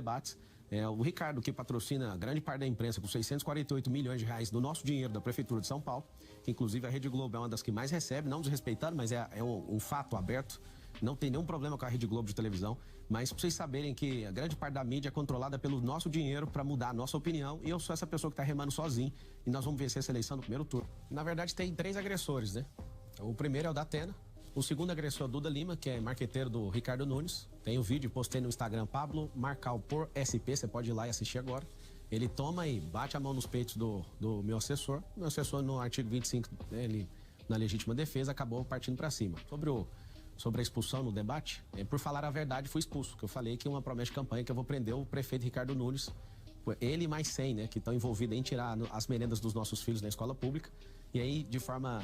debates. O Ricardo, que patrocina grande parte da imprensa com 648 milhões de reais do nosso dinheiro da Prefeitura de São Paulo, que inclusive a Rede Globo é uma das que mais recebe, não desrespeitando, mas é um fato aberto. Não tem nenhum problema com a Rede Globo de televisão, mas pra vocês saberem que a grande parte da mídia é controlada pelo nosso dinheiro para mudar a nossa opinião, e eu sou essa pessoa que tá remando sozinho, e nós vamos vencer essa eleição no primeiro turno. Na verdade, tem 3 agressores, né? O primeiro é o Datena, o segundo agressor é o Duda Lima, que é marqueteiro do Ricardo Nunes. Tem o vídeo, postei no Instagram, Pablo Marcal por SP, você pode ir lá e assistir agora. Ele toma e bate a mão nos peitos do meu assessor. Meu assessor, no artigo 25, ele, na legítima defesa, acabou partindo para cima. Sobre a expulsão no debate, por falar a verdade, fui expulso. Que eu falei que uma promessa de campanha que eu vou prender o prefeito Ricardo Nunes, ele e mais 100, né, que estão envolvidos em tirar as merendas dos nossos filhos na escola pública. E aí, de forma,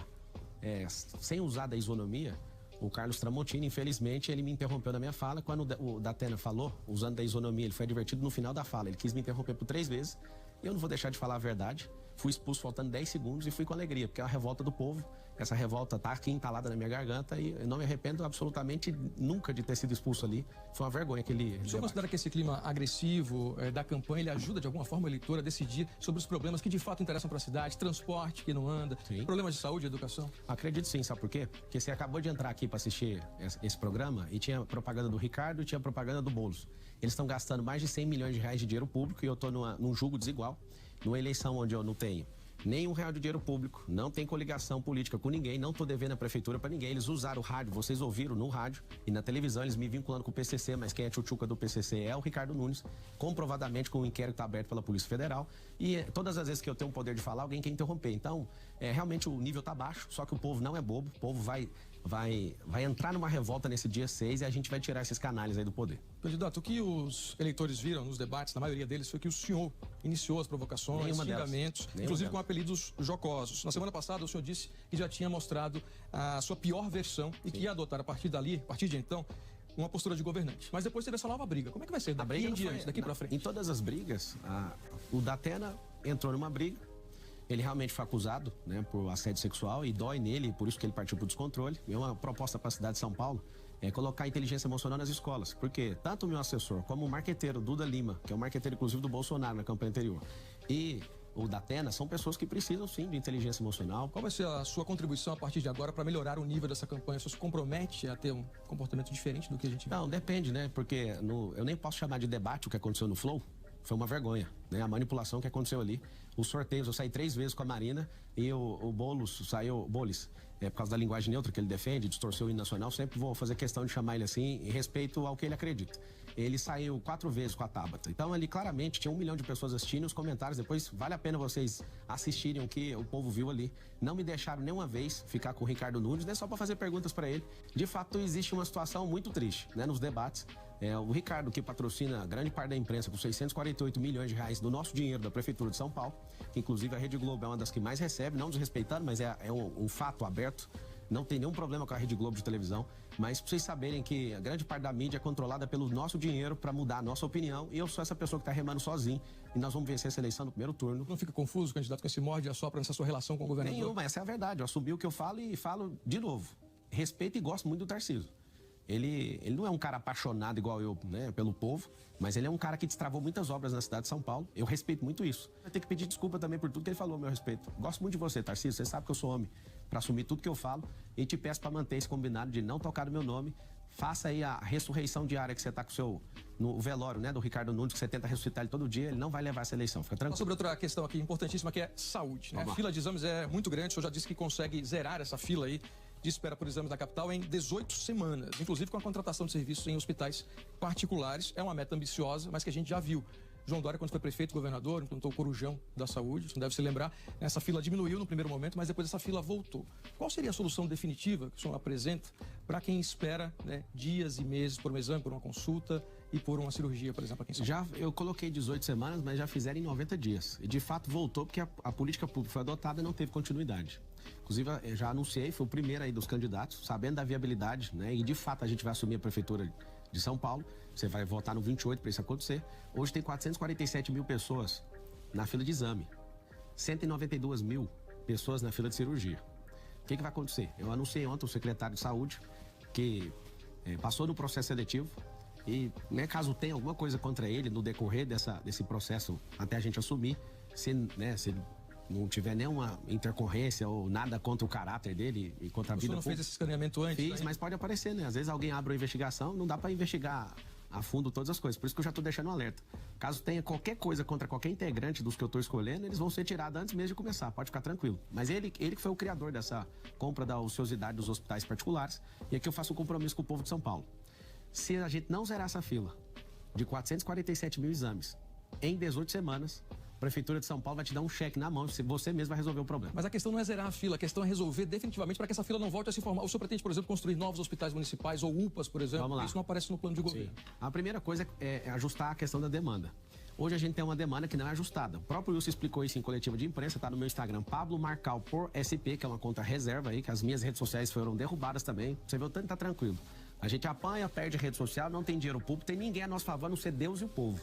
sem usar da isonomia, o Carlos Tramontini, infelizmente, ele me interrompeu na minha fala. Quando o Datena falou, usando da isonomia, ele foi advertido no final da fala. Ele quis me interromper por 3 vezes. Eu não vou deixar de falar a verdade. Fui expulso faltando 10 segundos e fui com alegria, porque é uma revolta do povo. Essa revolta tá aqui entalada na minha garganta e eu não me arrependo absolutamente nunca de ter sido expulso ali. Foi uma vergonha aquele O senhor considera que esse clima agressivo da campanha, ele ajuda de alguma forma o eleitor a decidir sobre os problemas que de fato interessam para a cidade, transporte que não anda, Sim. Problemas de saúde e educação? Acredito sim, sabe por quê? Porque você acabou de entrar aqui para assistir esse programa e tinha propaganda do Ricardo e tinha propaganda do Boulos. Eles estão gastando mais de 100 milhões de reais de dinheiro público e eu estou num julgo desigual, numa eleição onde eu não tenho nem R$1 de dinheiro público, não tem coligação política com ninguém, não tô devendo a prefeitura para ninguém. Eles usaram o rádio, vocês ouviram no rádio e na televisão, eles me vinculando com o PCC, mas quem é tchutchuca do PCC é o Ricardo Nunes, comprovadamente com o inquérito tá aberto pela Polícia Federal, e todas as vezes que eu tenho o poder de falar, alguém quer interromper. Então, realmente o nível tá baixo, só que o povo não é bobo, o povo vai entrar numa revolta nesse dia 6 e a gente vai tirar esses canalhas aí do poder. Candidato, o que os eleitores viram nos debates, na maioria deles, foi que o senhor iniciou as provocações, xingamentos, inclusive com apelidos jocosos. Na semana passada, o senhor disse que já tinha mostrado a sua pior versão e que ia adotar a partir de então, uma postura de governante. Mas depois teve essa nova briga. Como é que vai ser daqui em diante, daqui pra frente? Em todas as brigas, o Datena entrou numa briga. Ele realmente foi acusado, né, por assédio sexual e dói nele, por isso que ele partiu pro descontrole. É uma proposta para a cidade de São Paulo, colocar inteligência emocional nas escolas. Porque tanto o meu assessor como o marqueteiro Duda Lima, que é o marqueteiro inclusive do Bolsonaro na campanha anterior, e o Datena são pessoas que precisam sim de inteligência emocional. Qual vai ser a sua contribuição a partir de agora para melhorar o nível dessa campanha? Você se compromete a ter um comportamento diferente do que a gente vê? Não, depende, né? Porque eu nem posso chamar de debate o que aconteceu no Flow. Foi uma vergonha, né? A manipulação que aconteceu ali. Os sorteios, eu saí 3 vezes com a Marina e o Boulos saiu... Boulos, por causa da linguagem neutra que ele defende, distorceu o hino nacional, sempre vou fazer questão de chamar ele assim, em respeito ao que ele acredita. Ele saiu 4 vezes com a Tabata. Então, ali, claramente, tinha 1 milhão de pessoas assistindo, os comentários, depois vale a pena vocês assistirem o que o povo viu ali. Não me deixaram nenhuma vez ficar com o Ricardo Nunes, né? Só para fazer perguntas para ele. De fato, existe uma situação muito triste, né? Nos debates. O Ricardo, que patrocina grande parte da imprensa com 648 milhões de reais do nosso dinheiro da Prefeitura de São Paulo, que inclusive a Rede Globo é uma das que mais recebe, não desrespeitando, mas é um fato aberto. Não tem nenhum problema com a Rede Globo de televisão, mas pra vocês saberem que a grande parte da mídia é controlada pelo nosso dinheiro para mudar a nossa opinião, e eu sou essa pessoa que tá remando sozinho, e nós vamos vencer essa eleição no primeiro turno. Não fica confuso, candidato, com esse morde e assopra nessa sua relação com o governador? Nenhuma, essa é a verdade. Eu assumi o que eu falo e falo de novo. Respeito e gosto muito do Tarcísio. Ele não é um cara apaixonado igual eu, né, pelo povo, mas ele é um cara que destravou muitas obras na cidade de São Paulo. Eu respeito muito isso. Eu tenho que pedir desculpa também por tudo que ele falou a meu respeito. Gosto muito de você, Tarcísio. Você sabe que eu sou homem para assumir tudo que eu falo e te peço para manter esse combinado de não tocar no meu nome. Faça aí a ressurreição diária que você tá com no velório, né, do Ricardo Nunes, que você tenta ressuscitar ele todo dia. Ele não vai levar essa eleição, fica tranquilo. Sobre outra questão aqui importantíssima, que é saúde, né? A fila de exames é muito grande. O senhor já disse que consegue zerar essa fila aí de espera por exames da capital em 18 semanas, inclusive com a contratação de serviços em hospitais particulares. É uma meta ambiciosa, mas que a gente já viu. João Dória, quando foi prefeito, governador, implantou o Corujão da Saúde, você não deve se lembrar. Essa fila diminuiu no primeiro momento, mas depois essa fila voltou. Qual seria a solução definitiva que o senhor apresenta para quem espera, né, dias e meses por um exame, por uma consulta e por uma cirurgia, por exemplo, aqui em São Paulo? Eu coloquei 18 semanas, mas já fizeram em 90 dias. E de fato voltou porque a política pública foi adotada e não teve continuidade. Inclusive, eu já anunciei, foi o primeiro aí dos candidatos, sabendo da viabilidade, né? E de fato a gente vai assumir a prefeitura de São Paulo. Você vai votar no 28 para isso acontecer. Hoje tem 447 mil pessoas na fila de exame, 192 mil pessoas na fila de cirurgia. O que vai acontecer? Eu anunciei ontem o secretário de saúde que passou no processo seletivo, E, né, caso tenha alguma coisa contra ele no decorrer desse processo, até a gente assumir, se não tiver nenhuma intercorrência ou nada contra o caráter dele e contra a vida pública. O senhor não fez esse escaneamento antes? Fiz, mas pode aparecer, né? Às vezes alguém abre uma investigação, não dá para investigar a fundo todas as coisas. Por isso que eu já estou deixando um alerta. Caso tenha qualquer coisa contra qualquer integrante dos que eu estou escolhendo, eles vão ser tirados antes mesmo de começar. Pode ficar tranquilo. Mas ele que foi o criador dessa compra da ociosidade dos hospitais particulares. E aqui eu faço um compromisso com o povo de São Paulo. Se a gente não zerar essa fila de 447 mil exames em 18 semanas... A Prefeitura de São Paulo vai te dar um cheque na mão, se você mesmo vai resolver o problema. Mas a questão não é zerar a fila, a questão é resolver definitivamente para que essa fila não volte a se formar. O senhor pretende, por exemplo, construir novos hospitais municipais ou UPAs, por exemplo? Vamos lá. Isso não aparece no plano de governo. Sim. A primeira coisa é ajustar a questão da demanda. Hoje a gente tem uma demanda que não é ajustada. O próprio Wilson explicou isso em coletiva de imprensa, está no meu Instagram, Pablo Marcal por SP, que é uma conta reserva aí, que as minhas redes sociais foram derrubadas também. Você vê o tanto que tá tranquilo. A gente apanha, perde rede social, não tem dinheiro público, tem ninguém a nosso favor, a não ser Deus e o povo.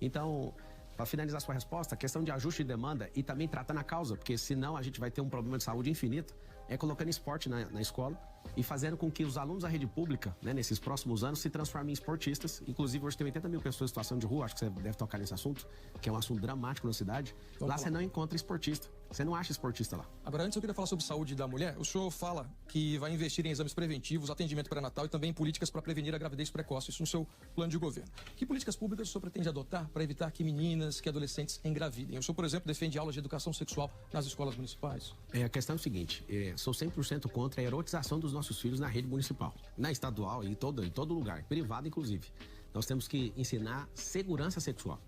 Então... Para finalizar sua resposta, a questão de ajuste de demanda e também tratando a causa, porque senão a gente vai ter um problema de saúde infinito, é colocando esporte na escola e fazendo com que os alunos da rede pública, né, nesses próximos anos, se transformem em esportistas. Inclusive, hoje tem 80 mil pessoas em situação de rua, acho que você deve tocar nesse assunto, que é um assunto dramático na cidade. Lá você não encontra esportista, você não acha esportista lá. Agora, antes eu queria falar sobre saúde da mulher. O senhor fala que vai investir em exames preventivos, atendimento pré-natal e também em políticas para prevenir a gravidez precoce, isso no seu plano de governo. Que políticas públicas o senhor pretende adotar para evitar que meninas, que adolescentes engravidem? O senhor, por exemplo, defende aulas de educação sexual nas escolas municipais? A questão é o seguinte, sou 100% contra a erotização dos nossos filhos na rede municipal, na estadual e em todo lugar, privado inclusive. Nós temos que ensinar segurança sexual,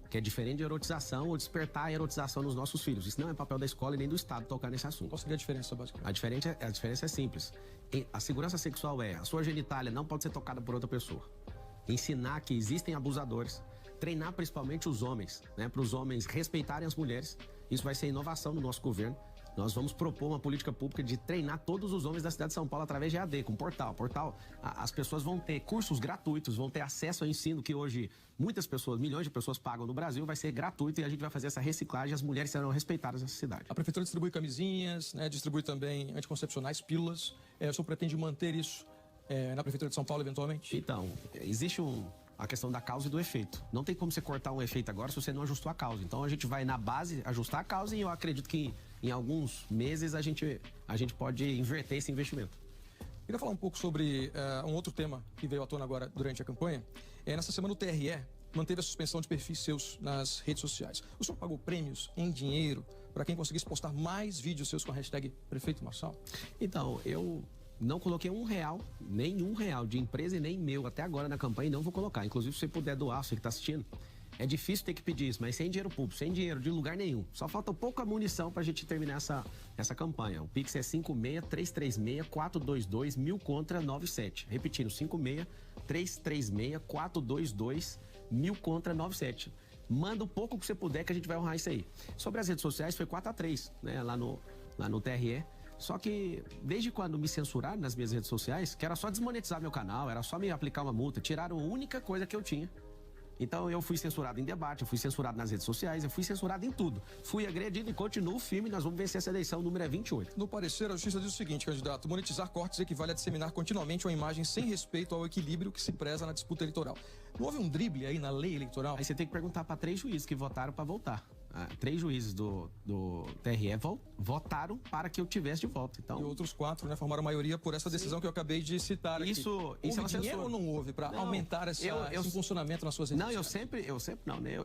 que é diferente de erotização ou despertar a erotização nos nossos filhos. Isso não é papel da escola e nem do Estado tocar nesse assunto. Qual seria a diferença, basicamente? A diferença é simples. A segurança sexual a sua genitália não pode ser tocada por outra pessoa. Ensinar que existem abusadores, treinar principalmente os homens, né, para os homens respeitarem as mulheres. Isso vai ser inovação no nosso governo. Nós vamos propor uma política pública de treinar todos os homens da cidade de São Paulo através de EAD, com portal. As pessoas vão ter cursos gratuitos, vão ter acesso ao ensino que hoje muitas pessoas, milhões de pessoas pagam no Brasil, vai ser gratuito e a gente vai fazer essa reciclagem e as mulheres serão respeitadas nessa cidade. A Prefeitura distribui camisinhas, né, distribui também anticoncepcionais, pílulas. O senhor pretende manter isso na Prefeitura de São Paulo, eventualmente? Então, existe a questão da causa e do efeito. Não tem como você cortar um efeito agora se você não ajustou a causa. Então a gente vai na base ajustar a causa e eu acredito que em alguns meses a gente pode inverter esse investimento. Queria falar um pouco sobre um outro tema que veio à tona agora durante a campanha. Nessa semana o TRE manteve a suspensão de perfis seus nas redes sociais. O senhor pagou prêmios em dinheiro para quem conseguisse postar mais vídeos seus com a hashtag Prefeito Marçal? Então, eu não coloquei nenhum real de empresa e nem meu até agora na campanha e não vou colocar. Inclusive, se você puder doar, você que está assistindo, é difícil ter que pedir isso, mas sem dinheiro público, sem dinheiro de lugar nenhum. Só falta pouca munição para a gente terminar essa campanha. O Pix é 56-336-422-1000 contra 97. Repetindo, 56-336-422-1000 contra 97. Manda o pouco que você puder que a gente vai honrar isso aí. Sobre as redes sociais, foi 4-3, né, lá no TRE. Só que, desde quando me censuraram nas minhas redes sociais, que era só desmonetizar meu canal, era só me aplicar uma multa, tiraram a única coisa que eu tinha. Então eu fui censurado em debate, eu fui censurado nas redes sociais, eu fui censurado em tudo. Fui agredido e continuo firme, nós vamos vencer essa eleição, o número é 28. No parecer, a justiça diz o seguinte, candidato: monetizar cortes equivale a disseminar continuamente uma imagem sem respeito ao equilíbrio que se preza na disputa eleitoral. Não houve um drible aí na lei eleitoral? Aí você tem que perguntar para 3 juízes que votaram para voltar. 3 juízes do TRE votaram para que eu tivesse de volta. Então, e outros 4, né, formaram maioria por essa decisão que eu acabei de citar aqui. Isso houve dinheiro ou não houve para aumentar esse funcionamento nas suas redes sociais?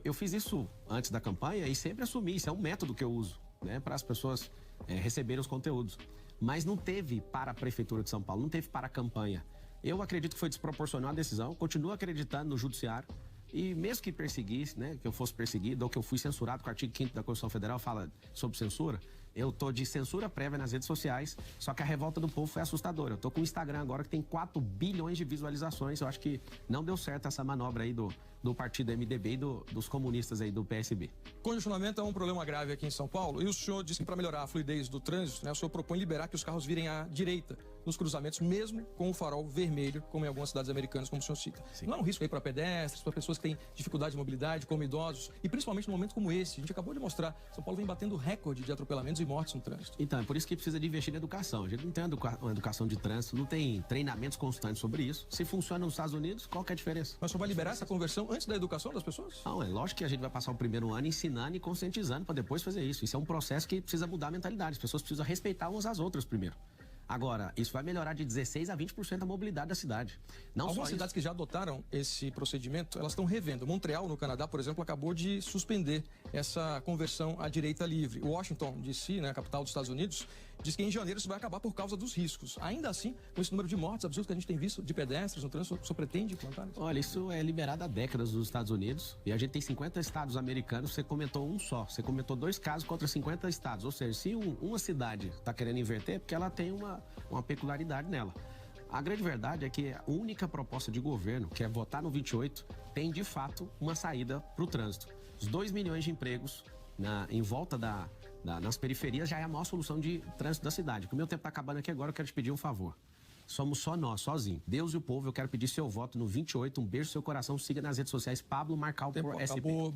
Eu fiz isso antes da campanha e sempre assumi. Isso é um método que eu uso, né, para as pessoas receberem os conteúdos. Mas não teve para a Prefeitura de São Paulo, não teve para a campanha. Eu acredito que foi desproporcional a decisão, continuo acreditando no Judiciário. E mesmo que perseguisse, né, que eu fosse perseguido ou que eu fui censurado, com o artigo 5º da Constituição Federal fala sobre censura, eu tô de censura prévia nas redes sociais, só que a revolta do povo foi assustadora. Eu tô com o Instagram agora que tem 4 bilhões de visualizações, eu acho que não deu certo essa manobra aí do do partido MDB e dos comunistas aí do PSB. Congestionamento é um problema grave aqui em São Paulo e o senhor disse que para melhorar a fluidez do trânsito, né, o senhor propõe liberar que os carros virem à direita nos cruzamentos, mesmo com o farol vermelho, como em algumas cidades americanas, como o senhor cita. Sim. Não é um risco aí para pedestres, para pessoas que têm dificuldade de mobilidade, como idosos, e principalmente num momento como esse. A gente acabou de mostrar, São Paulo vem batendo recorde de atropelamentos e mortes no trânsito. Então, é por isso que precisa de investir na educação. A gente não tem uma educação de trânsito, não tem treinamentos constantes sobre isso. Se funciona nos Estados Unidos, qual que é a diferença? Mas o senhor vai liberar essa conversão antes da educação das pessoas? Não, é lógico que a gente vai passar o primeiro ano ensinando e conscientizando para depois fazer isso. Isso é um processo que precisa mudar a mentalidade. As pessoas precisam respeitar umas às outras primeiro. Agora, isso vai melhorar de 16% a 20% a mobilidade da cidade. Não Algumas só cidades que já adotaram esse procedimento, elas estão revendo. Montreal, no Canadá, por exemplo, acabou de suspender essa conversão à direita livre. Washington, D.C., né, a capital dos Estados Unidos, diz que em janeiro isso vai acabar por causa dos riscos. Ainda assim, com esse número de mortes absurdos que a gente tem visto de pedestres no trânsito, o senhor pretende implantar isso? Olha, isso é liberado há décadas nos Estados Unidos e a gente tem 50 estados americanos, você comentou um só. Você comentou 2 casos contra 50 estados. Ou seja, se uma cidade está querendo inverter, é porque ela tem uma peculiaridade nela. A grande verdade é que a única proposta de governo, que é votar no 28, tem de fato uma saída para o trânsito. Os 2 milhões de empregos em volta nas periferias já é a maior solução de trânsito da cidade. O meu tempo está acabando aqui agora, eu quero te pedir um favor. Somos só nós, sozinhos. Deus e o povo, eu quero pedir seu voto no 28. Um beijo no seu coração. Siga nas redes sociais Pablo Marcal por SP.